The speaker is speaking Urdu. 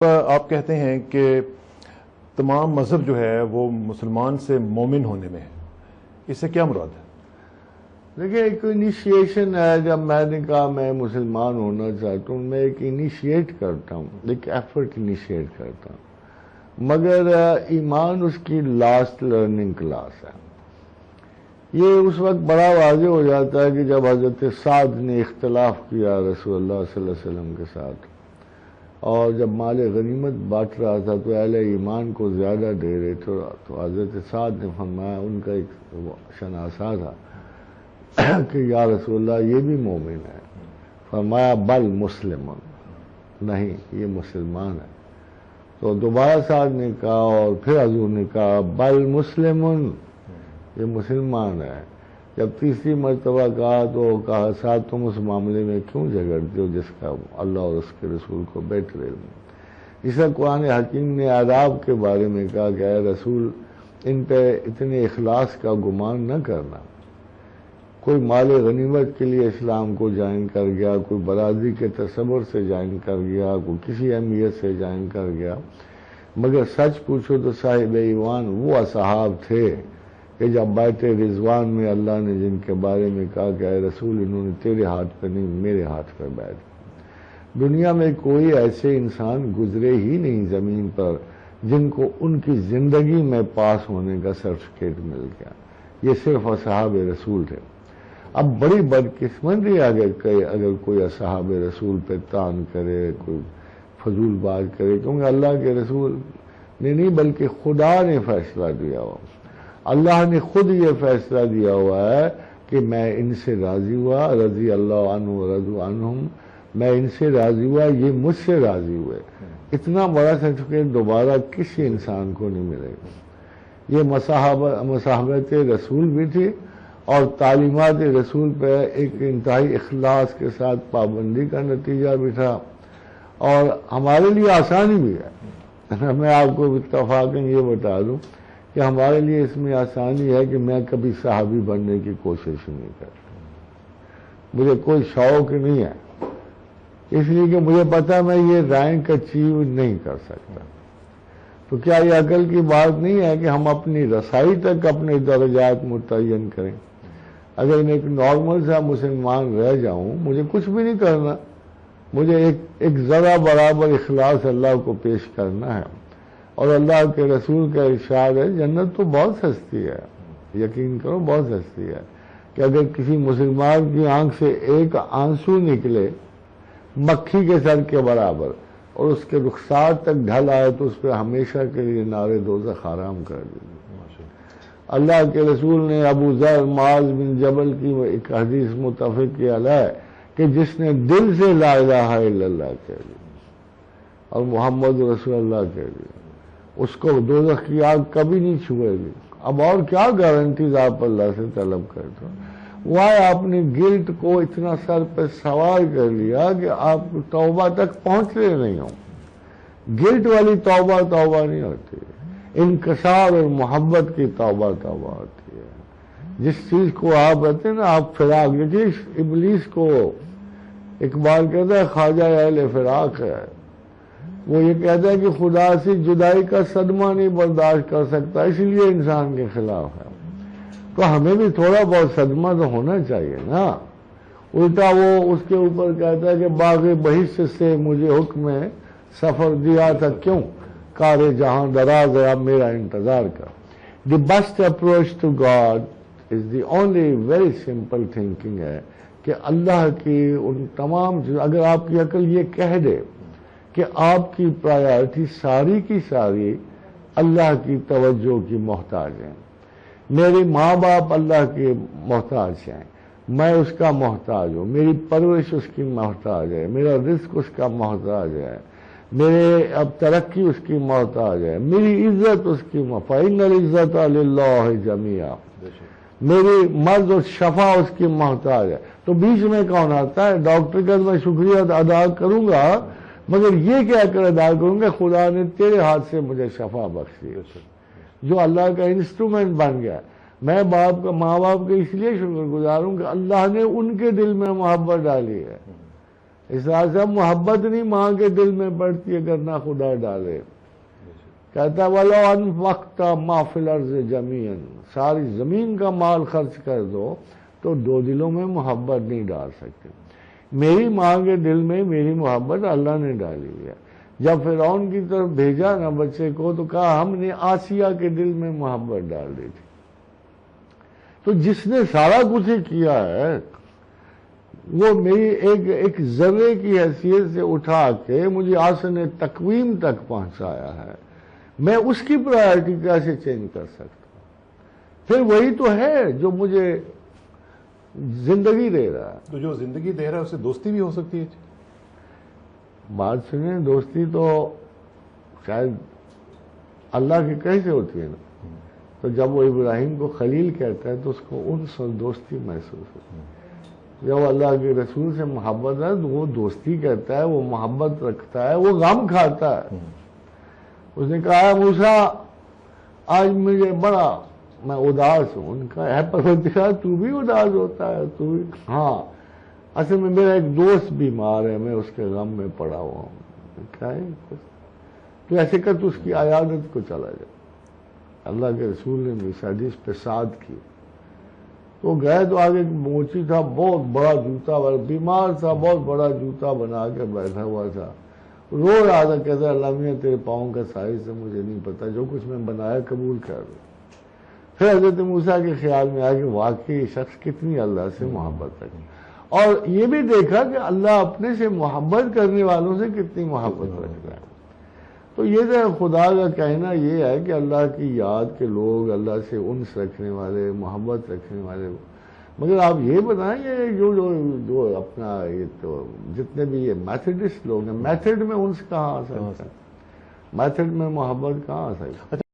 آپ کہتے ہیں کہ تمام مذہب جو ہے وہ مسلمان سے مومن ہونے میں ہے، اس سے کیا مراد ہے؟ دیکھیں، ایک انیشیشن ہے. جب میں نے کہا میں مسلمان ہونا چاہتا ہوں، میں ایک انیشیٹ کرتا ہوں، ایک ایفرٹ انیشیٹ کرتا ہوں، مگر ایمان اس کی لاسٹ لرننگ کلاس ہے. یہ اس وقت بڑا واضح ہو جاتا ہے کہ جب حضرت سعد نے اختلاف کیا رسول اللہ صلی اللہ علیہ وسلم کے ساتھ، اور جب مال غنیمت بانٹ رہا تھا تو اہل ایمان کو زیادہ دے رہے تھے، تو حضرت سعد نے فرمایا، ان کا ایک شناسہ تھا کہ یا رسول اللہ یہ بھی مومن ہے. فرمایا بل مسلم، نہیں یہ مسلمان ہے. تو دوبارہ سعد نے کہا، اور پھر حضور نے کہا بل مسلم، یہ مسلمان ہے. جب تیسری مرتبہ کہا تو کہا سعد تم اس معاملے میں کیوں جھگڑتے ہو جس کا اللہ اور اس کے رسول کو بہتر علم ہے. اس طرح قرآن حکیم نے آداب کے بارے میں کہا کہ اے رسول ان پہ اتنے اخلاص کا گمان نہ کرنا. کوئی مال غنیمت کے لیے اسلام کو جوائن کر گیا، کوئی برادری کے تصور سے جوائن کر گیا، کوئی کسی اہمیت سے جوائن کر گیا، مگر سچ پوچھو تو صاحب ایمان وہ اصحاب تھے کہ جب بیعت رضوان میں اللہ نے جن کے بارے میں کہا کہ اے رسول انہوں نے تیرے ہاتھ پہ نہیں میرے ہاتھ پہ بیعت. دنیا میں کوئی ایسے انسان گزرے ہی نہیں زمین پر جن کو ان کی زندگی میں پاس ہونے کا سرٹیفکیٹ مل گیا. یہ صرف اصحاب رسول تھے. اب بڑی بدقسمتی اگر کوئی اصحاب رسول پہ تان کرے، کوئی فضول بات کرے، کیونکہ اللہ کے رسول نے نہیں بلکہ خدا نے فیصلہ دیا ہوا. اللہ نے خود یہ فیصلہ دیا ہوا ہے کہ میں ان سے راضی ہوا، رضی اللہ عنہ ورضوا عنہم، میں ان سے راضی ہوا، یہ مجھ سے راضی ہوئے. اتنا بڑا سرٹیفکیٹ دوبارہ کسی انسان کو نہیں ملے گا. یہ مصاحبت رسول بھی تھی اور تعلیمات رسول پہ ایک انتہائی اخلاص کے ساتھ پابندی کا نتیجہ بھی تھا، اور ہمارے لیے آسانی بھی ہے. میں آپ کو اتفاقاً یہ بتا دوں کہ ہمارے لیے اس میں آسانی ہے کہ میں کبھی صحابی بننے کی کوشش نہیں کرتا. مجھے کوئی شوق نہیں ہے، اس لیے کہ مجھے پتا میں یہ رینک اچیو نہیں کر سکتا. تو کیا یہ عقل کی بات نہیں ہے کہ ہم اپنی رسائی تک اپنے درجات متعین کریں؟ اگر میں ایک نارمل سا مسلمان رہ جاؤں، مجھے کچھ بھی نہیں کرنا، مجھے ایک ذرا برابر اخلاص اللہ کو پیش کرنا ہے. اور اللہ کے رسول کا ارشاد ہے جنت تو بہت سستی ہے، یقین کرو بہت سستی ہے، کہ اگر کسی مسلمان کی آنکھ سے ایک آنسو نکلے مکھی کے سر کے برابر اور اس کے رخسار تک ڈھل آئے تو اس پہ ہمیشہ کے لیے نار دوزخ حرام کر دی. اللہ کے رسول نے ابو ذر معاذ بن جبل کی ایک حدیث متفق علیہ کہ جس نے دل سے لا الہ الا اللہ کہہ دی اور محمد رسول اللہ کہہ دی، اس کو دوزخ کی آگ کبھی نہیں چھوئے گی. اب اور کیا گارنٹیز آپ اللہ سے طلب کرتے ہو؟ وہاں آپ نے گلٹ کو اتنا سر پہ سوار کر لیا کہ آپ توبہ تک پہنچ رہے نہیں ہوں. گلٹ والی توبہ نہیں ہوتی، انکسار اور محبت کی توبہ ہوتی ہے. جس چیز کو آپ رہتے ہیں نا، آپ فراق، دیکھیے ابلیس کو اقبال کہتا ہے خواجہ اہل فراق ہے. وہ یہ کہتا ہے کہ خدا سے جدائی کا صدمہ نہیں برداشت کر سکتا، اس لیے انسان کے خلاف ہے. تو ہمیں بھی تھوڑا بہت صدمہ تو ہونا چاہیے نا. الٹا وہ اس کے اوپر کہتا ہے کہ باغ بہشت سے مجھے حکم سفر دیا تھا کیوں، کار جہاں دراز ہے اب میرا انتظار کر. The best approach to God is the only very simple thinking ہے کہ اللہ کی ان تمام چیز، اگر آپ کی عقل یہ کہہ دے کہ آپ کی پرائیورٹی ساری کی ساری اللہ کی توجہ کی محتاج ہیں، میرے ماں باپ اللہ کے محتاج ہیں، میں اس کا محتاج ہوں، میری پرورش اس کی محتاج ہے، میرا رزق اس کا محتاج ہے، میرے اب ترقی اس کی محتاج ہے، میری عزت اس کی فَإِنَّ الْعِزَّةَ لِلَّهِ جَمِيعًا، میری مرض اور شفا اس کی محتاج ہے. تو بیچ میں کون آتا ہے؟ ڈاکٹر کا میں شکریہ ادا کروں گا، مگر یہ کہہ کر ادا کروں گا خدا نے تیرے ہاتھ سے مجھے شفا بخشی، جو اللہ کا انسٹرومنٹ بن گیا. میں ماں باپ کا اس لیے شکر گزار ہوں کہ اللہ نے ان کے دل میں محبت ڈالی ہے. اس طرح سے محبت نہیں ماں کے دل میں پڑتی اگر نہ خدا ڈالے. کہتا ہے وَلَوْ أَنفَقْتَ مَا فِي الْأَرْضِ جَمِيعًا، ساری زمین کا مال خرچ کر دو تو دو دلوں میں محبت نہیں ڈال سکتے. میری ماں کے دل میں میری محبت اللہ نے ڈالی ہوئی ہے. جب فرعون کی طرف بھیجا نا بچے کو تو کہا ہم نے آسیہ کے دل میں محبت ڈال دی تھی. تو جس نے سارا کچھ ہی کیا ہے وہ میری ایک ذرے کی حیثیت سے اٹھا کے مجھے آسن تقویم تک پہنچایا ہے، میں اس کی پرائرٹی کیسے چینج کر سکتا ہوں؟ پھر وہی تو ہے جو مجھے زندگی دے رہا ہے. تو جو زندگی دے رہا ہے اسے دوستی بھی ہو سکتی ہے. بات سنیں، دوستی تو شاید اللہ کی کیسے ہوتی ہے نا. تو جب وہ ابراہیم کو خلیل کہتا ہے تو اس کو انس اور دوستی محسوس ہوتی ہے. جب اللہ کے رسول سے محبت ہے تو وہ دوستی کہتا ہے، وہ محبت رکھتا ہے، وہ غم کھاتا ہے. اس نے کہا موسیٰ آج مجھے بڑا میں اداس ہوں. ان کا ہے پروردگار تو بھی اداس ہوتا ہے؟ تو بھی ہاں، اصل میں میرا ایک دوست بیمار ہے، میں اس کے غم میں پڑا ہوا ہوں. کیا ہے تو ایسے کر تو اس کی عیادت کو چلا جائے. اللہ کے رسول نے اس حدیث پہ ساتھ کی. تو گئے تو آگے موچی تھا، بہت بڑا جوتا، بیمار تھا، بہت بڑا جوتا بنا کے بیٹھا ہوا تھا، رو رہا تھا. کہتا ہے اللہ میاں تیرے پاؤں کا سائز ہے مجھے نہیں پتا، جو کچھ میں بنایا قبول کر لوں. پھر حضرت موسیٰ کے خیال میں آیا کہ واقعی شخص کتنی اللہ سے محبت رکھے، اور یہ بھی دیکھا کہ اللہ اپنے سے محبت کرنے والوں سے کتنی محبت رکھتا ہے. تو یہ جو خدا کا کہنا یہ ہے کہ اللہ کی یاد کے لوگ اللہ سے انس رکھنے والے، محبت رکھنے والے. مگر آپ یہ بتائیں یہ جو اپنا یہ تو جتنے بھی یہ میتھڈسٹ لوگ ہیں، میتھڈ میں انس کہاں آ سکتا ہے؟ میتھڈ میں محبت کہاں آ سکتا ہے؟